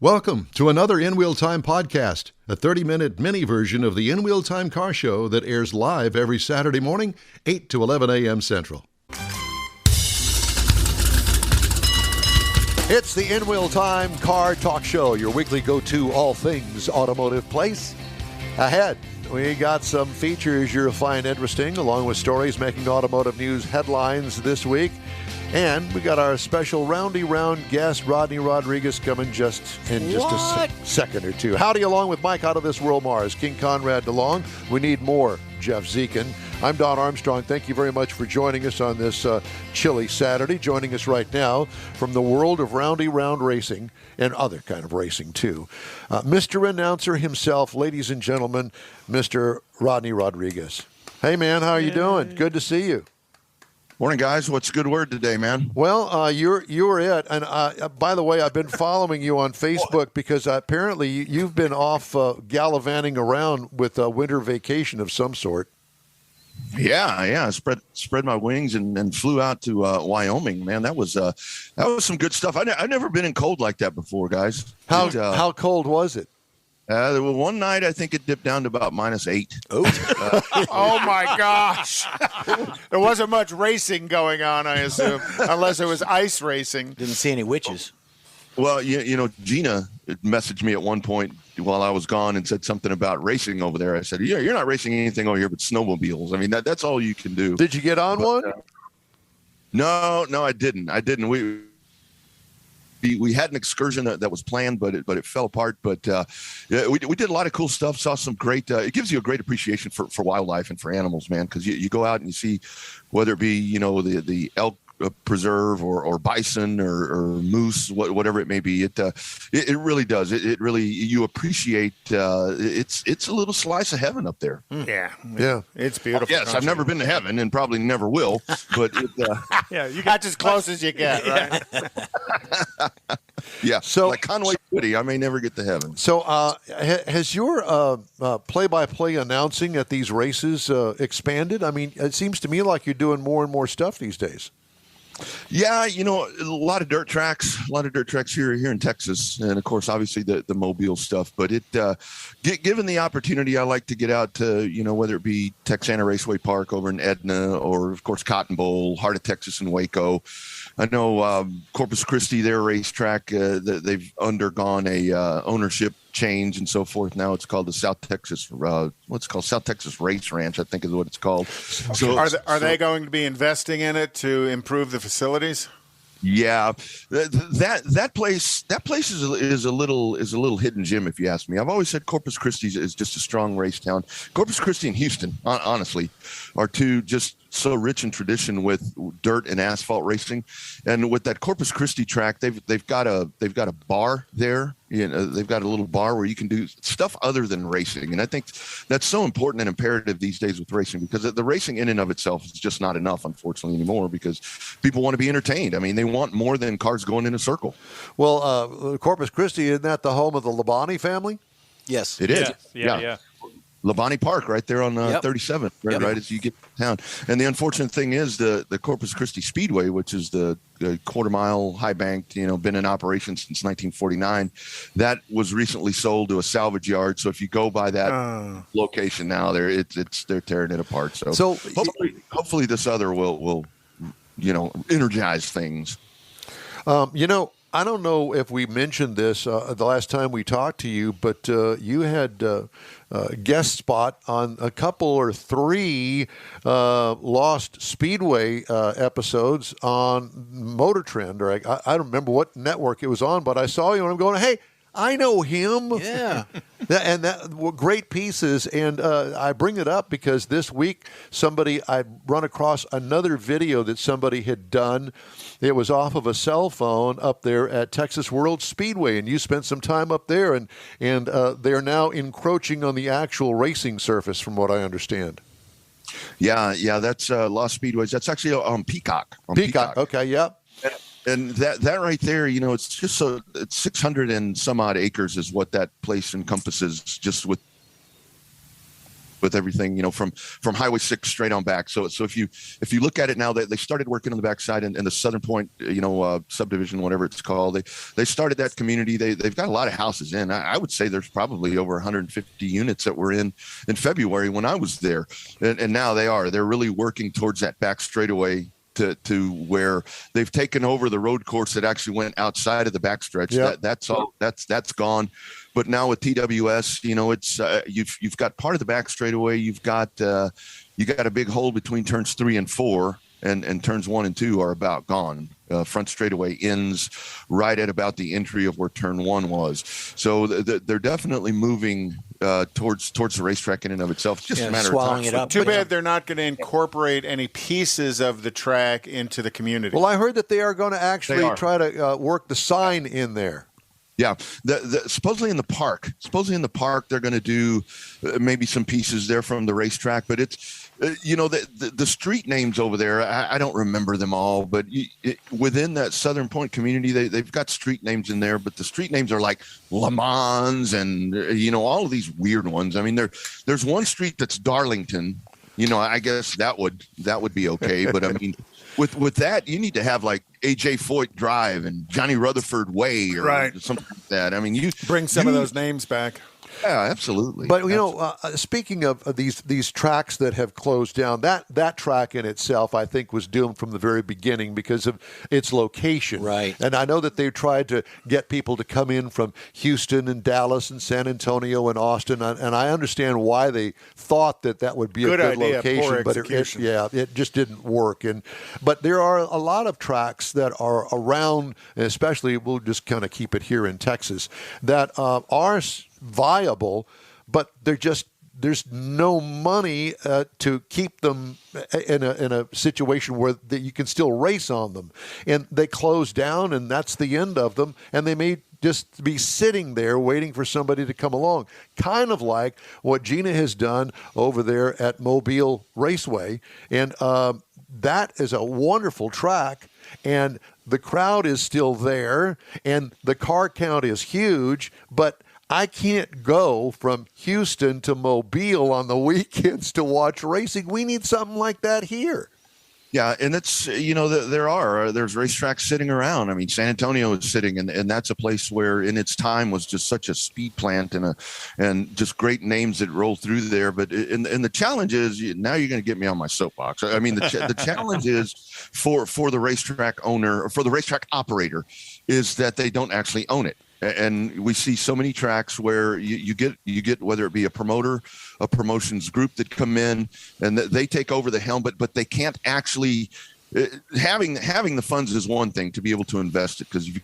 Welcome to another In Wheel Time podcast, a 30-minute mini version of the In Wheel Time car show that airs live every Saturday morning, 8 to 11 a.m. Central. It's the In Wheel Time car talk show, your weekly go-to all things automotive place. Ahead, we got some features you'll find interesting, along with stories making automotive news headlines this week. And we got our special roundy round guest, Rodney Rodriguez, coming just a second or two. Howdy, along with Mike out of this world, Mars, King Conrad DeLong. We need more Jeff Zekin. I'm Don Armstrong. Thank you very much for joining us on this chilly Saturday. Joining us right now from the world of roundy round racing and other kind of racing too, Mr. Announcer himself, ladies and gentlemen, Mr. Rodney Rodriguez. Hey man, how are you doing? Good to see you. Morning, guys. What's a good word today, man? Well, you're it. And by the way, I've been following you on Facebook because apparently you've been off gallivanting around with a winter vacation of some sort. Yeah. Spread my wings and flew out to Wyoming. Man, that was some good stuff. I've never been in cold like that before, guys. How cold was it? There was one night I think it dipped down to about -8. Oh, Oh my gosh! There wasn't much racing going on, I assume, unless it was ice racing. Didn't see any witches. Well, you know, Gina messaged me at one point while I was gone and said something about racing over there. I said, "Yeah, you're not racing anything over here but snowmobiles. I mean, that's all you can do." Did you get on one? No, I didn't. We had an excursion that was planned, but it fell apart. But we did a lot of cool stuff. Saw some great. It gives you a great appreciation for wildlife and for animals, man. Because you go out and you see, whether it be the elk preserve or bison or moose, whatever it may be. It really does. It really, you appreciate. It's a little slice of heaven up there. Yeah. It's beautiful. Yes, country. I've never been to heaven and probably never will. But Yeah, you got as close as you get, right? yeah. So- like Conway Twitty, I may never get to heaven. So has your play-by-play announcing at these races expanded? I mean, it seems to me like you're doing more and more stuff these days. Yeah, a lot of dirt tracks here in Texas, and of course, obviously the Mobile stuff. But given the opportunity, I like to get out to whether it be Texana Raceway Park over in Edna, or of course Cotton Bowl, Heart of Texas in Waco. I know Corpus Christi, their racetrack, they've undergone a ownership change and so forth. Now it's called the South Texas South Texas Race Ranch, I think is what it's called. So Are they going to be investing in it to improve the facilities? Yeah, that place is a little hidden gem, if you ask me. I've always said Corpus Christi is just a strong race town. Corpus Christi and Houston, honestly, are two just so rich in tradition with dirt and asphalt racing. And with that Corpus Christi track, they've got a bar there. They've got a little bar where you can do stuff other than racing. And I think that's so important and imperative these days with racing, because the racing in and of itself is just not enough, unfortunately, anymore, because people want to be entertained. I mean, they want more than cars going in a circle. Well, Corpus Christi, isn't that the home of the Labonte family? Yes. It is. Yeah. Labonte Park right there on Yep. 37, right, Yep. right as you get to town. And the unfortunate thing is the Corpus Christi Speedway, which is the quarter-mile high-banked, been in operation since 1949, that was recently sold to a salvage yard. So if you go by that location now, they're tearing it apart. So hopefully this other will energize things. I don't know if we mentioned this the last time we talked to you, but you had a guest spot on a couple or three Lost Speedway episodes on Motor Trend. Or I don't remember what network it was on, but I saw you and I'm going, hey, I know him. Yeah. That were great pieces. And I bring it up because this week I'd run across another video that somebody had done. It was off of a cell phone up there at Texas World Speedway, and you spent some time up there, and they're now encroaching on the actual racing surface, from what I understand. Yeah, that's Lost Speedways. That's actually on Peacock. Peacock. Okay, yep. And that right there, it's just it's 600 and some odd acres is what that place encompasses, just with with everything, from Highway 6 straight on back. So if you look at it now, they started working on the backside in the Southern Point, subdivision, whatever it's called. They started that community. They've got a lot of houses in. I would say there's probably over 150 units that were in February when I was there, and now they're really working towards that back straightaway to where they've taken over the road course that actually went outside of the backstretch. Yep. That's gone. But now with TWS, it's you've got part of the back straightaway. You got a big hole between turns 3 and 4, and turns 1 and 2 are about gone. Front straightaway ends right at about the entry of where turn 1 was. So they're definitely moving towards the racetrack in and of itself. It's just a matter of time. It up. Too bad they're not going to incorporate any pieces of the track into the community. Well, I heard that they are going to actually try to work the sign in there. Yeah, supposedly in the park. They're going to do maybe some pieces there from the racetrack, but it's the street names over there. I don't remember them all, but within that Southern Point community, they've got street names in there, but the street names are like Le Mans and all of these weird ones. I mean, there's one street that's Darlington. I guess that would be okay, but I mean. With that, you need to have like A.J. Foyt Drive and Johnny Rutherford Way or something like that. I mean, you bring some of those names back. Yeah, absolutely. But speaking of these tracks that have closed down, that track in itself, I think, was doomed from the very beginning because of its location. Right. And I know that they tried to get people to come in from Houston and Dallas and San Antonio and Austin, and I understand why they thought that would be a good idea, location. poor but execution. it just didn't work. But there are a lot of tracks that are around, and especially we'll just kind of keep it here in Texas, that are viable, but there's no money to keep them in a situation where you can still race on them, and they close down, and that's the end of them, and they may just be sitting there waiting for somebody to come along, kind of like what Gina has done over there at Mobile Raceway, and that is a wonderful track, and the crowd is still there, and the car count is huge, but I can't go from Houston to Mobile on the weekends to watch racing. We need something like that here. Yeah, and it's, there's racetracks sitting around. I mean, San Antonio is sitting, and that's a place where in its time was just such a speed plant and just great names that roll through there. But and the challenge is, now you're going to get me on my soapbox. I mean, the challenge is for the racetrack owner, or for the racetrack operator, is that they don't actually own it. And we see so many tracks where you get whether it be a promoter, a promotions group that come in and they take over the helm, but they can't actually having the funds is one thing to be able to invest it, because you've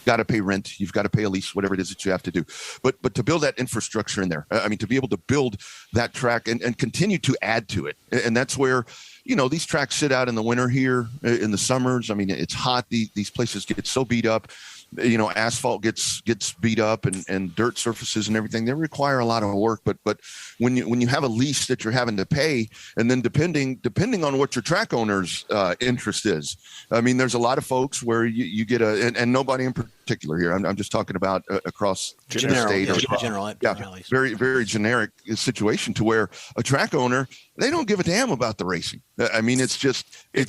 got to pay rent, you've got to pay a lease, whatever it is that you have to do. But to build that infrastructure in there, I mean, to be able to build that track and continue to add to it, and that's where. These tracks sit out in the winter here, in the summers. I mean, it's hot. These places get so beat up. Asphalt gets beat up and dirt surfaces and everything. They require a lot of work. But when you have a lease that you're having to pay, and then depending on what your track owner's interest is, I mean, there's a lot of folks where you get and nobody in particular here. I'm just talking about across the state. Very, very generic situation to where a track owner, they don't give a damn about the racing. I mean, it's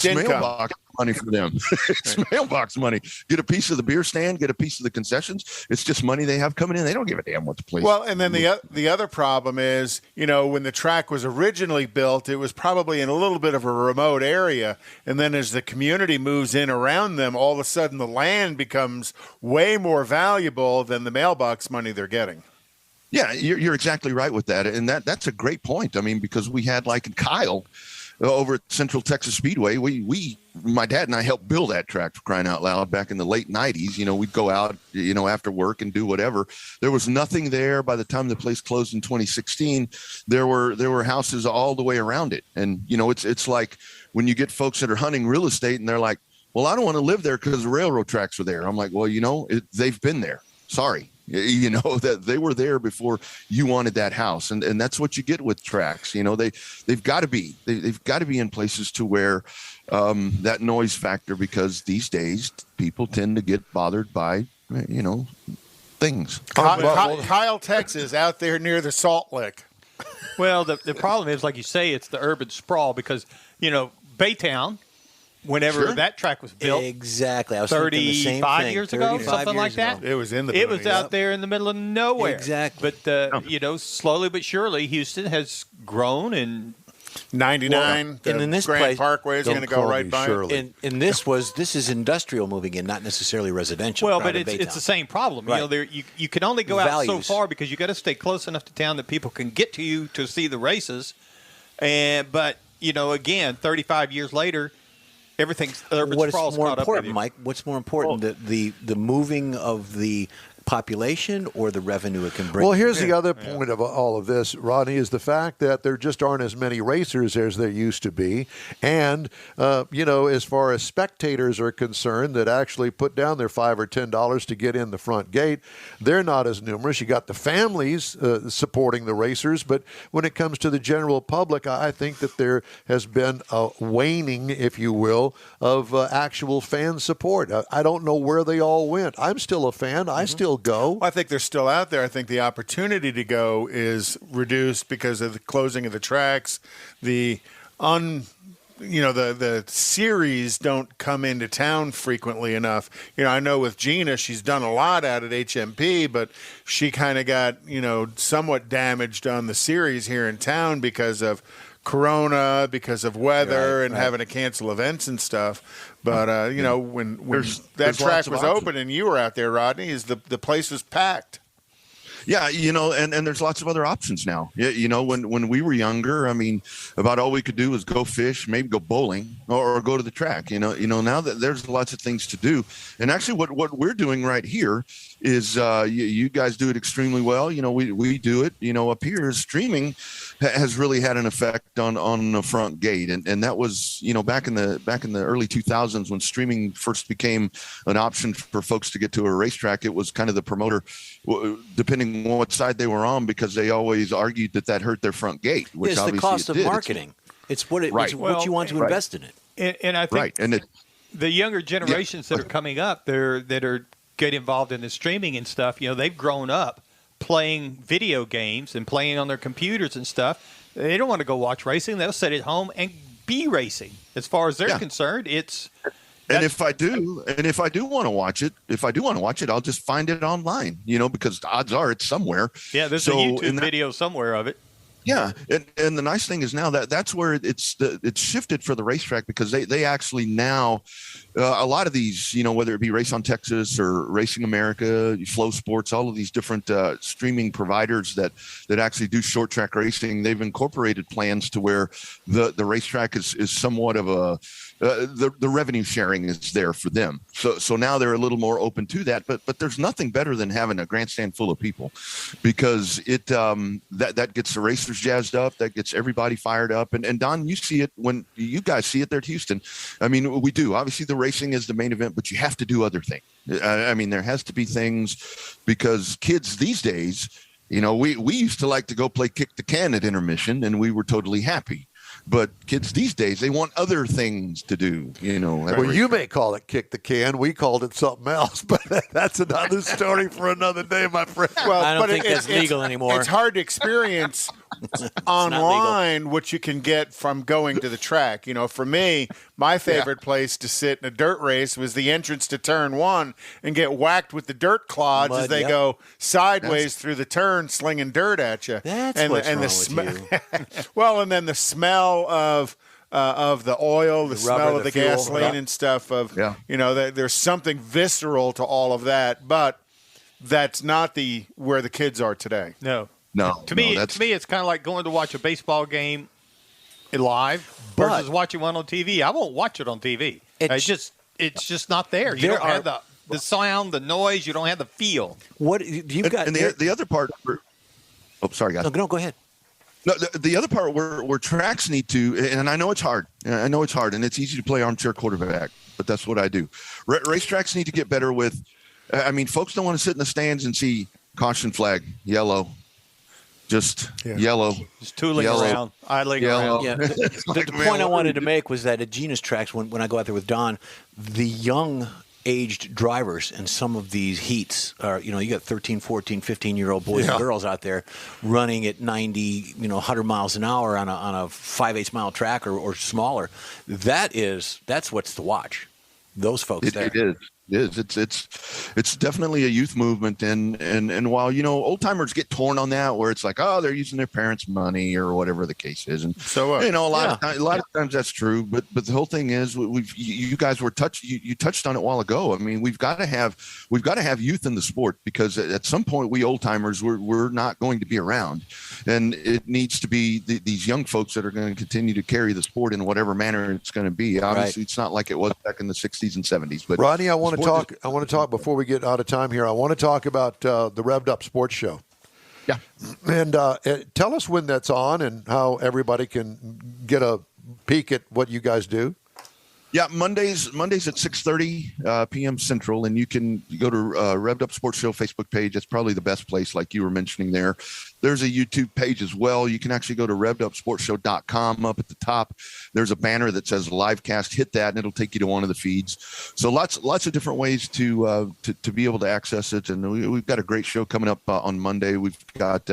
mailbox money for them. It's mailbox money. Get a piece of the beer stand, get a piece of the concessions. It's just money they have coming in. They don't give a damn what the place. Well, and then the other problem is, when the track was originally built, it was probably in a little bit of a remote area, and then as the community moves in around them, all of a sudden the land becomes way more valuable than the mailbox money they're getting. Yeah, you're exactly right with that, and that's a great point. I mean, because we had like Kyle over at Central Texas Speedway, my dad and I helped build that track, for crying out loud, back in the late 90s. We'd go out, after work and do whatever. There was nothing there by the time the place closed in 2016. There were houses all the way around it, and it's like when you get folks that are hunting real estate and they're like, well, I don't want to live there because the railroad tracks were there. I'm like, well, they've been there. Sorry. That they were there before you wanted that house, and that's what you get with tracks. They've got to be in places to where that noise factor, because these days people tend to get bothered by things. Kyle, Texas, out there near the Salt Lick. Well, the problem is, like you say, it's the urban sprawl because, Baytown, whenever that track was built. Exactly. I was thinking the same 35 thing. years ago, 35 something years like that. ago. It was in the It was out there in the middle of nowhere. Exactly. But, slowly but surely, Houston has grown and 99, and in this Grand place, Parkway is going to go right by it. And this is industrial moving in, not necessarily residential. Well, but it's the same problem. Right. You can only go out so Values. far because you got to stay close enough to town that people can get to you to see the races. But again, 35 years later, everything's urban sprawl's caught up with you. Mike? What's more important, the moving of the population or the revenue it can bring? Well, here's the other point of all of this, Rodney, is the fact that there just aren't as many racers as there used to be. And, as far as spectators are concerned that actually put down their $5 or $10 to get in the front gate, they're not as numerous. You got the families supporting the racers, but when it comes to the general public, I think that there has been a waning, if you will, of actual fan support. I don't know where they all went. I'm still a fan. I still go. Well, I think they're still out there. I think the opportunity to go is reduced because of the closing of the tracks. The series don't come into town frequently enough. I know with Gina, she's done a lot out at HMP, but she kind of got, somewhat damaged on the series here in town because of Corona, because of weather, and having to cancel events and stuff. But when that track was open and you were out there, Rodney, the place was packed. Yeah, and there's lots of other options now. Yeah, when we were younger, I mean, about all we could do was go fish, maybe go bowling, or go to the track. Now that there's lots of things to do, and actually, what we're doing right here is you guys do it extremely well. We do it. Up here, streaming has really had an effect on the front gate, and that was back in the early 2000s when streaming first became an option for folks to get to a racetrack. It was kind of the promoter, depending on what side they were on, because they always argued that hurt their front gate. Which it's obviously the cost it of did. marketing. It's what you want to invest in it. And I think right, and the younger generations that are coming up, that are get involved in the streaming and stuff. They've grown up playing video games and playing on their computers and stuff. They don't want to go watch racing. They'll sit at home and be racing. As far as they're concerned, it's. And if I do want to watch it, I'll just find it online. Because odds are it's somewhere. Yeah, there's a YouTube video somewhere of it. Yeah, and the nice thing is now that's where it's shifted for the racetrack, because they actually now a lot of these, whether it be Race on Texas or Racing America, Flow Sports, all of these different streaming providers that actually do short track racing, they've incorporated plans to where the racetrack is somewhat of a the revenue sharing is there for them. So now they're a little more open to that. But there's nothing better than having a grandstand full of people, because it that gets the racers jazzed up, that gets everybody fired up. And Don, you see it when you guys see it there at Houston. I mean, we do. Obviously, the racing is the main event, but you have to do other things. I mean, there has to be things, because kids these days, we used to like to go play kick the can at intermission, and we were totally happy. But kids these days, they want other things to do, Well, you may call it kick the can. We called it something else, but that's another story for another day, my friend. Well, I don't think that's legal anymore. It's hard to experience online what you can get from going to the track. For me, my favorite place to sit in a dirt race was the entrance to turn one and get whacked with the dirt clods as they go sideways through the turn, slinging dirt at you. That's what's wrong with you. Well, and then the smell of the oil, the smell of the fuel, gasoline and stuff. There's something visceral to all of that, but that's not where the kids are today. No. To me, it's kind of like going to watch a baseball game live versus watching one on TV. I won't watch it on TV. It's just not there. You don't have the sound, the noise. You don't have the feel. What you've got? And the other part. Oh, sorry, guys. No, go ahead. No, the other part where tracks need to, and I know it's hard. And it's easy to play armchair quarterback, but that's what I do. Racetracks need to get better with. I mean, folks don't want to sit in the stands and see caution flag, yellow. Just yellow. Just tooling around, idling around. Yeah. The point I wanted to make was that at Gina's tracks, when I go out there with Don, the young aged drivers in some of these heats. You got 13, 14, 15-year-old boys and girls out there running at 90, 100 miles an hour on a 5/8 mile track or smaller. That's what's to watch. Those folks there. It is. It's definitely a youth movement, and while old timers get torn on that, where it's like, oh, they're using their parents' money or whatever the case is, and so a lot of times that's true. But the whole thing is, you guys were you touched on it a while ago. I mean, we've got to have youth in the sport, because at some point we old timers we're not going to be around, and it needs to be these young folks that are going to continue to carry the sport in whatever manner it's going to be. Obviously, It's not like it was back in the 60s and 70s. But Rodney, I want to talk before we get out of time here. I want to talk about the Revved Up Sports Show. Yeah. And tell us when that's on and how everybody can get a peek at what you guys do. Yeah, Mondays at 6:30 p.m. Central, and you can go to Revved Up Sports Show Facebook page. That's probably the best place, like you were mentioning there. There's a YouTube page as well. You can actually go to RevvedUpSportsShow.com. Up at the top, there's a banner that says Livecast. Hit that, and it'll take you to one of the feeds. So lots of different ways to be able to access it. And we've got a great show coming up on Monday. We've got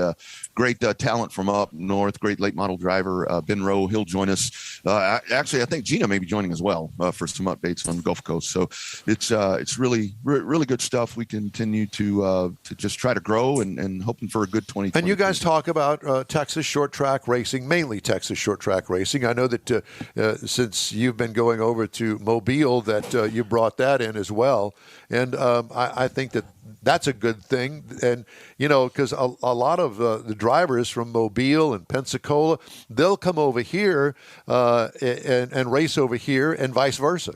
great talent from up north, great late model driver, Ben Rowe. He'll join us. Actually, I think Gina may be joining as well for some updates on the Gulf Coast. So it's really good stuff. We continue to just try to grow and hoping for a good 2020. And you guys talk about Texas short track racing, mainly Texas short track racing. I know that since you've been going over to Mobile, that you brought that in as well. And I think that's a good thing. And, because a lot of the drivers from Mobile and Pensacola, they'll come over here and race over here and vice versa.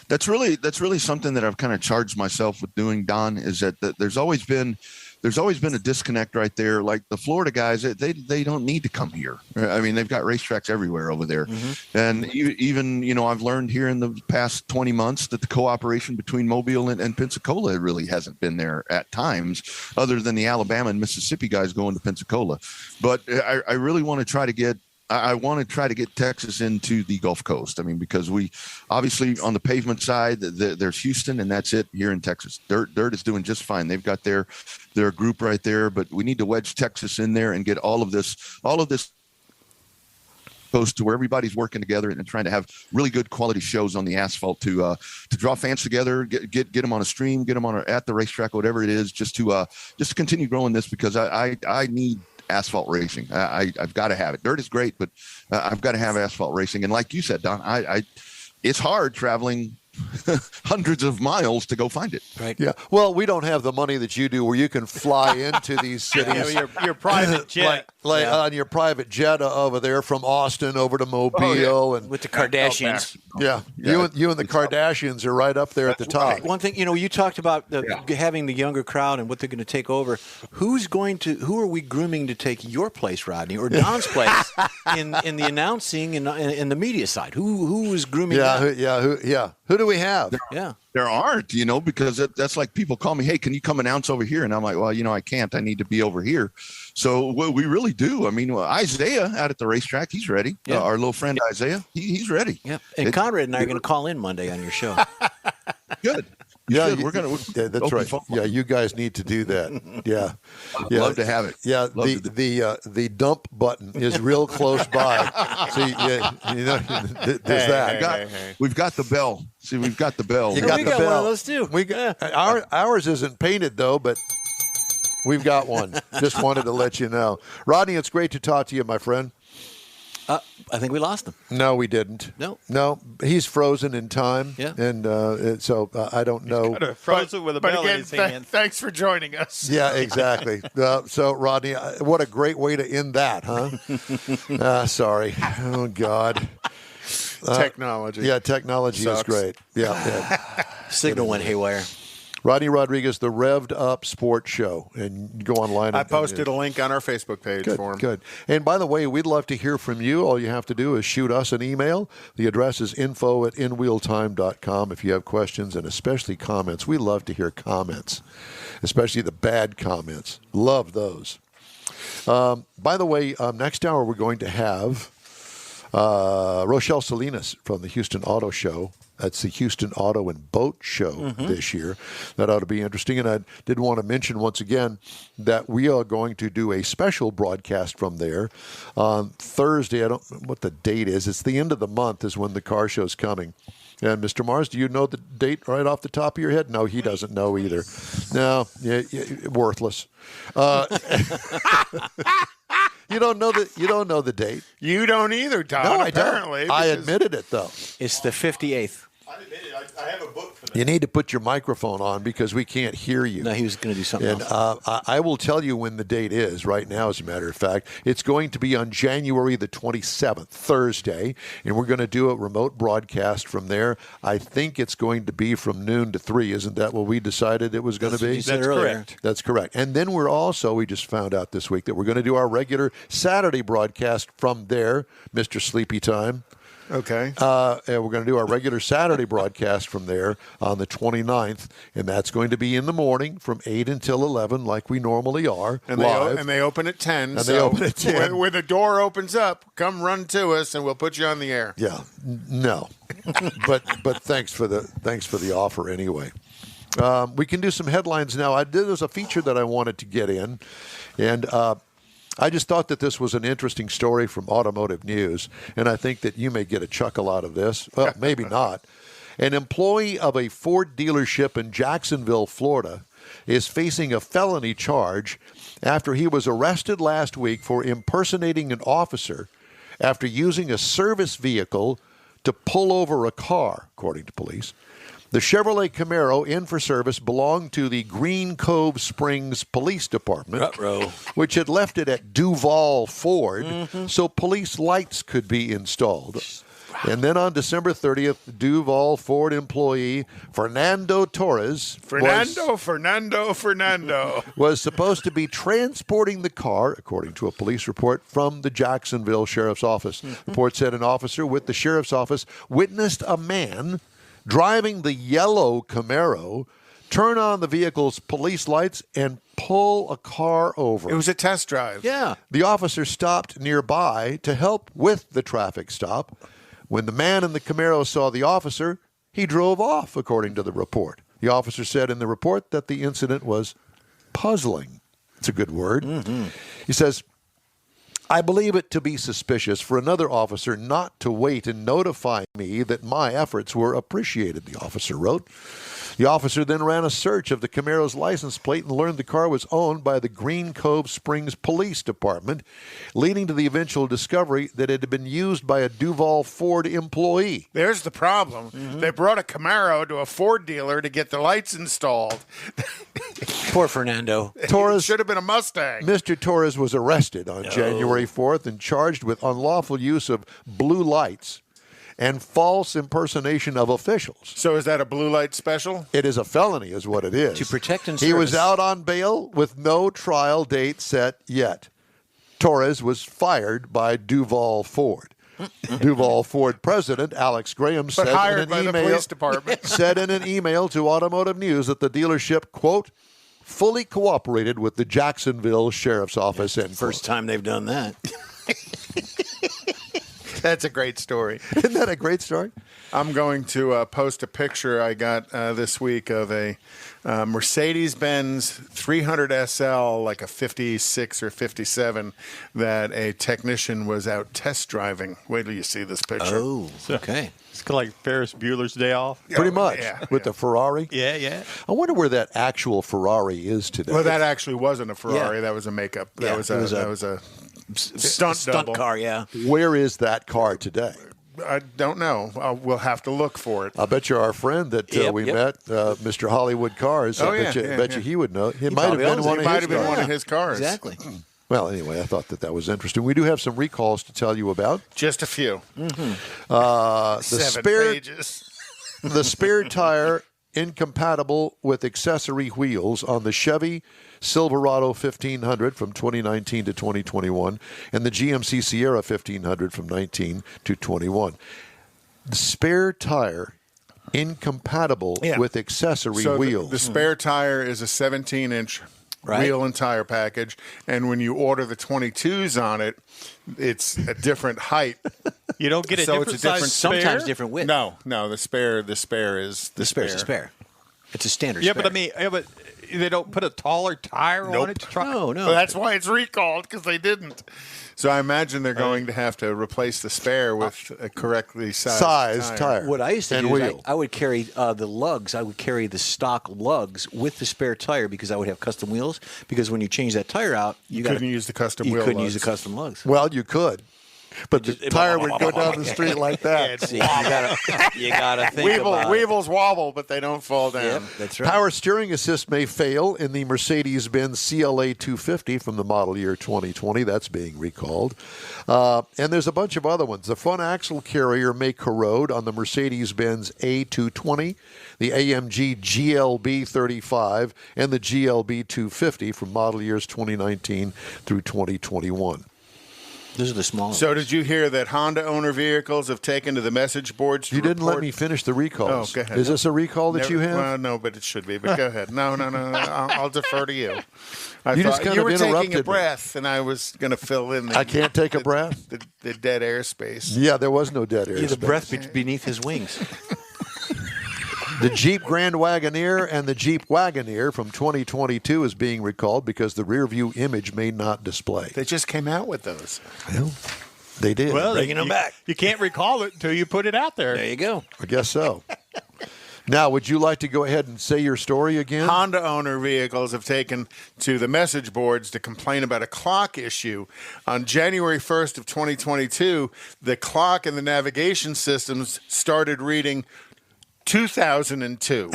That's really something that I've kind of charged myself with doing, Don, is that there's always been a disconnect right there. Like the Florida guys, they don't need to come here. I mean, they've got racetracks everywhere over there. Mm-hmm. And even, I've learned here in the past 20 months that the cooperation between Mobile and Pensacola really hasn't been there at times, other than the Alabama and Mississippi guys going to Pensacola. But I really want to try to get Texas into the Gulf Coast. I mean, because we obviously on the pavement side, there's Houston, and that's it here in Texas. Dirt is doing just fine. They've got their group right there, but we need to wedge Texas in there and get all of this coast to where everybody's working together and trying to have really good quality shows on the asphalt to draw fans together, get them on a stream, get them at the racetrack, whatever it is, just to continue growing this, because I need asphalt racing. I've got to have it. Dirt is great, but I've got to have asphalt racing. And like you said, Don, it's hard traveling hundreds of miles to go find it. Right. Yeah. Well, we don't have the money that you do, where you can fly into these cities. Your private jet. On your private jet over there from Austin over to Mobile and with the Kardashians. Yeah. You and the Kardashians are right up there at the top. Right. One thing, you talked about having the younger crowd and what they're going to take over. Who are we grooming to take your place, Rodney, or Don's place in the announcing and in the media side? Who is grooming that? Who do we have? There aren't, because that's like people call me, hey, can you come announce over here? And I'm like, well, I can't. I need to be over here. So we really do. I mean, Isaiah out at the racetrack, he's ready. Yeah. Our little friend Isaiah, he's ready. Yeah. And Conrad and I are going to call in Monday on your show. Good. We're going to. Yeah, that's right. Yeah, you guys need to do that. Yeah, I'd love to have it. Yeah, the dump button is real close by. See, there's that. We've got the bell. See, we've got the bell. You got the bell. One of those too. We got ours isn't painted though, but we've got one. Just wanted to let you know, Rodney. It's great to talk to you, my friend. I think we lost him. No, we didn't. No, he's frozen in time. Yeah, and so I don't know. He's frozen with a bell in his hand. Thanks for joining us. Yeah, exactly. So, Rodney, what a great way to end that, huh? Sorry. Oh God. Technology. Yeah, technology is great. Yeah. Signal went haywire. Rodney Rodriguez, the Revved Up Sports Show, and go online. I posted a link on our Facebook page for him. Good. And by the way, we'd love to hear from you. All you have to do is shoot us an email. The address is info@inwheeltime.com if you have questions and especially comments. We love to hear comments, especially the bad comments. Love those. By the way, next hour we're going to have Rochelle Salinas from the Houston Auto Show. That's the Houston Auto and Boat Show this year. That ought to be interesting. And I did want to mention once again that we are going to do a special broadcast from there on Thursday. I don't know what the date is. It's the end of the month is when the car show's coming. And Mr. Mars, do you know the date right off the top of your head? No, he doesn't know either. No, yeah, worthless. You don't know the date. You don't either, Tom. No, I apparently, don't. I admitted it though. It's the 58th. I admit it. I have a book for that. You need to put your microphone on because we can't hear you. No, he was going to do something And else. I will tell you when the date is right now, as a matter of fact. It's going to be on January the 27th, Thursday, and we're going to do a remote broadcast from there. I think it's going to be from noon to 3. Isn't that what we decided it was going to be? That's correct. That's correct. And then we just found out this week that we're going to do our regular Saturday broadcast from there, Mr. Sleepy Time. Okay. And we're going to do our regular Saturday broadcast from there on the 29th, and that's going to be in the morning from 8 until 11 like we normally are, live. And they open at 10. And they open at 10. When the door opens up, come run to us, and we'll put you on the air. Yeah. No. but thanks for the offer anyway. We can do some headlines now. There's a feature that I wanted to get in, and I just thought that this was an interesting story from Automotive News, and I think that you may get a chuckle out of this. Well, maybe not. An employee of a Ford dealership in Jacksonville, Florida, is facing a felony charge after he was arrested last week for impersonating an officer after using a service vehicle to pull over a car, according to police. The Chevrolet Camaro in for service belonged to the Green Cove Springs Police Department, which had left it at Duval Ford so police lights could be installed. And then on December 30th, Duval Ford employee Fernando Torres was supposed to be transporting the car, according to a police report, from the Jacksonville Sheriff's Office. The report said an officer with the Sheriff's Office witnessed a man driving the yellow Camaro turn on the vehicle's police lights and pull a car over. It was a test drive. Yeah. The officer stopped nearby to help with the traffic stop. When the man in the Camaro saw the officer, he drove off, according to the report. The officer said in the report that the incident was puzzling. It's a good word. He says, I believe it to be suspicious for another officer not to wait and notify me that my efforts were appreciated, the officer wrote. The officer then ran a search of the Camaro's license plate and learned the car was owned by the Green Cove Springs Police Department, leading to the eventual discovery that it had been used by a Duval Ford employee. There's the problem. They brought a Camaro to a Ford dealer to get the lights installed. Poor Fernando. Torres should have been a Mustang. Mr. Torres was arrested on January 4th and charged with unlawful use of blue lights and false impersonation of officials. So is that a blue light special? It is a felony, is what it is. To protect and He was service. out on bail with no trial date set yet. Torres was fired by Duval Ford. Duval Ford president Alex Graham said hired in by an the email, police department. said in an email to Automotive News that the dealership, quote, fully cooperated with the Jacksonville Sheriff's Office. End First time they've done that. That's a great story. Isn't that a great story? I'm going to post a picture I got this week of a Mercedes-Benz 300 SL, like a 56 or 57, that a technician was out test driving. Wait till you see this picture. Oh, okay. It's kind of like Ferris Bueller's Day Off. Pretty much. With the Ferrari. Yeah. I wonder where that actual Ferrari is today. Well, that actually wasn't a Ferrari. Yeah. That was a makeup. Yeah, That was a stunt double. car, yeah. Where is that car today? I don't know. We'll have to look for it. I bet you our friend that we met, Mr. Hollywood Cars, I bet you he would know. It might have been one of his Might have been cars. one of his cars. Exactly. Well, anyway, I thought that was interesting. We do have some recalls to tell you about. Just a few. The 7 spare pages. the spare tire incompatible with accessory wheels on the Chevy Silverado 1500 from 2019 to 2021 and the GMC Sierra 1500 from 19 to 21. The spare tire incompatible with accessory wheels. The spare tire is a 17-inch wheel and tire package. And when you order the 22s on it, it's a different height. You don't get a So different it's a different- size spare? Sometimes different width. No, the spare is the Spare's a spare. It's a standard Yeah, spare. but I mean, but they don't put a taller tire on it to try. No. Well, that's why it's recalled, because they didn't. So I imagine they're going to have to replace the spare with a correctly sized tire. What I used to And do is wheel. I would carry the lugs. I would carry the stock lugs with the spare tire because I would have custom wheels. Because when you change that tire out, you couldn't use the custom You wheel couldn't lugs. use the custom lugs. Well, you could, but the tire would go down the street like that. See, you gotta think about it. Weevils wobble, but they don't fall down. Yep, that's right. Power steering assist may fail in the Mercedes-Benz CLA 250 from the model year 2020. That's being recalled. And there's a bunch of other ones. The front axle carrier may corrode on the Mercedes-Benz A220, the AMG GLB 35, and the GLB 250 from model years 2019 through 2021. Those are the smaller So ones. did you hear that Honda owner vehicles have taken to the message boards to You didn't let report- me finish the recalls. Oh, go ahead. Is this a recall that Never- you have? Well, no, but it should be. But go ahead. No. I'll defer to you. You just thought kind you of were taking interrupted a me. breath, and I was going to fill in. I can't take a breath? The dead airspace. Yeah, there was no dead air. Yeah, the space. breath beneath his wings. The Jeep Grand Wagoneer and the Jeep Wagoneer from 2022 is being recalled because the rear view image may not display. They just came out with those. Well, they did. Well, Bringing them back. You can't recall it until you put it out there. There you go. I guess so. Now, would you like to go ahead and say your story again? Honda owner vehicles have taken to the message boards to complain about a clock issue. On January 1st of 2022, the clock and the navigation systems started reading 2002.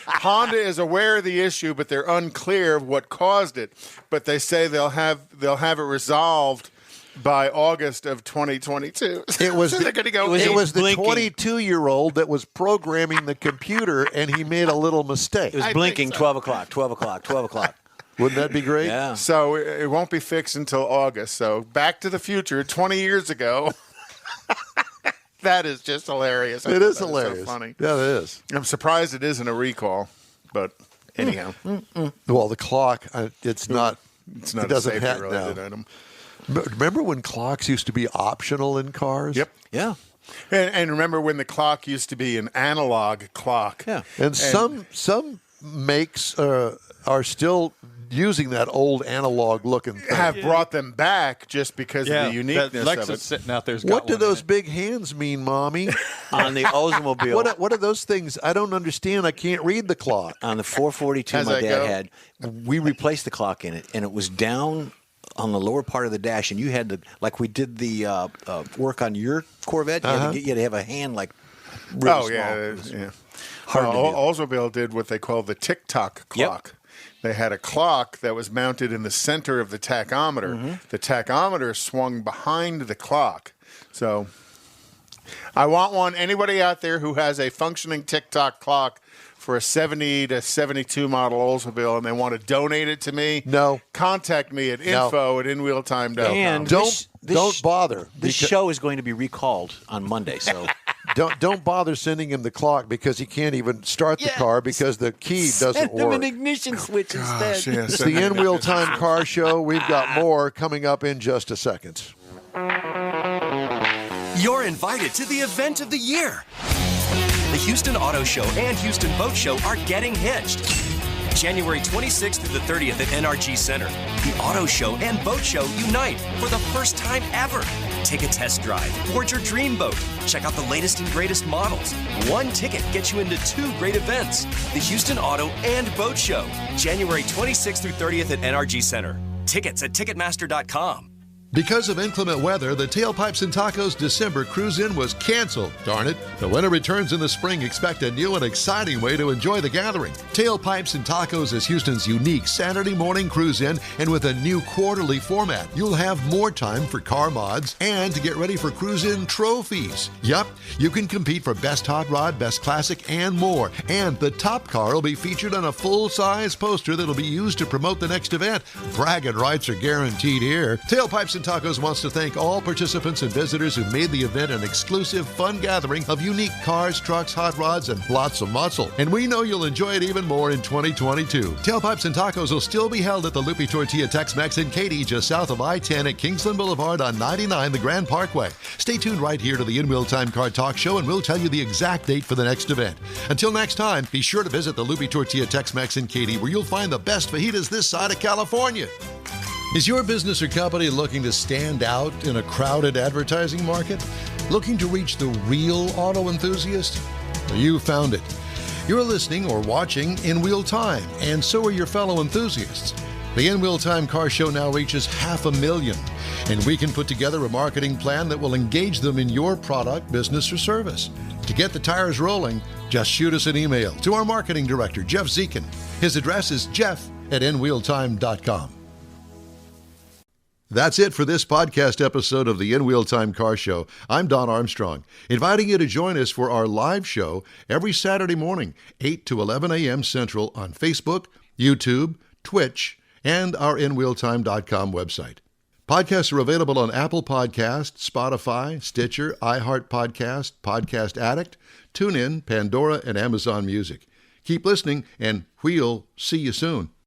Honda is aware of the issue, but they're unclear of what caused it. But they say they'll have it resolved by August of 2022. It was so they're going to go. it was the blinking. 22-year-old that was programming the computer, and he made a little mistake. It was I blinking think so. 12 o'clock, 12 o'clock, 12 o'clock. Wouldn't that be great? Yeah. So it won't be fixed until August. So Back to the Future, 20 years ago. That is just hilarious. I It thought is that was hilarious. So funny. Yeah, it is. I'm surprised it isn't a recall, but anyhow, Well, the clock, it's not. it's not It doesn't a have safety-related now. item. Remember when clocks used to be optional in cars? Yep. Yeah. And remember when the clock used to be an analog clock? Yeah. And some makes are still using that old analog looking thing. Have brought them back just because of the uniqueness that of Lexus it. sitting out there's What got do one in those it. big hands mean, Mommy? On the Oldsmobile. What are those things? I don't understand. I can't read the clock. On the 442 As my I dad go. had, we replaced the clock in it, and it was down on the lower part of the dash, and you had to, like we did the work on your Corvette, you had to have a hand like really Oh, small. yeah. It was Yeah. hard to do. Oldsmobile did what they call the tick-tock clock. They had a clock that was mounted in the center of the tachometer. Mm-hmm. The tachometer swung behind the clock. So I want one. Anybody out there who has a functioning tick-tock clock for a 70 to 72 model Oldsmobile and they want to donate it to me, No. contact me at info@inwheeltime.com. And Don't this bother. This because- show is going to be recalled on Monday, so Don't bother sending him the clock because he can't even start the car because the key doesn't send him work. an ignition switch instead. Yes, It's the In Wheel Time Car Show. We've got more coming up in just a second. You're invited to the event of the year. The Houston Auto Show and Houston Boat Show are getting hitched. January 26th through the 30th at NRG Center. The Auto Show and Boat Show unite for the first time ever. Take a test drive, board your dream boat, check out the latest and greatest models. One ticket gets you into 2 great events. The Houston Auto and Boat Show, January 26th through 30th at NRG Center. Tickets at Ticketmaster.com. Because of inclement weather, the Tailpipes and Tacos December Cruise-In was canceled. Darn it. But when it returns in the spring, expect a new and exciting way to enjoy the gathering. Tailpipes and Tacos is Houston's unique Saturday morning cruise-in, and with a new quarterly format, you'll have more time for car mods and to get ready for cruise-in trophies. Yup, you can compete for Best Hot Rod, Best Classic, and more. And the top car will be featured on a full-size poster that'll be used to promote the next event. Bragging rights are guaranteed here. Tailpipes and Tacos wants to thank all participants and visitors who made the event an exclusive, fun gathering of unique cars, trucks, hot rods, and lots of muscle. And we know you'll enjoy it even more in 2022. Tailpipes and Tacos will still be held at the Lupi Tortilla Tex-Mex in Katy, just south of I-10 at Kingsland Boulevard on 99, the Grand Parkway. Stay tuned right here to the In Wheel Time Car Talk Show, and we'll tell you the exact date for the next event. Until next time, be sure to visit the Lupi Tortilla Tex-Mex in Katy, where you'll find the best fajitas this side of California. Is your business or company looking to stand out in a crowded advertising market? Looking to reach the real auto enthusiast? Well, you found it. You're listening or watching In Wheel Time, and so are your fellow enthusiasts. The In Wheel Time Car Show now reaches 500,000, and we can put together a marketing plan that will engage them in your product, business, or service. To get the tires rolling, just shoot us an email to our marketing director, Jeff Zekin. His address is jeff@inwheeltime.com. That's it for this podcast episode of the In Wheel Time Car Show. I'm Don Armstrong, inviting you to join us for our live show every Saturday morning, 8 to 11 a.m. Central on Facebook, YouTube, Twitch, and our InWheelTime.com website. Podcasts are available on Apple Podcasts, Spotify, Stitcher, iHeart Podcast, Podcast Addict, TuneIn, Pandora, and Amazon Music. Keep listening, and we'll see you soon.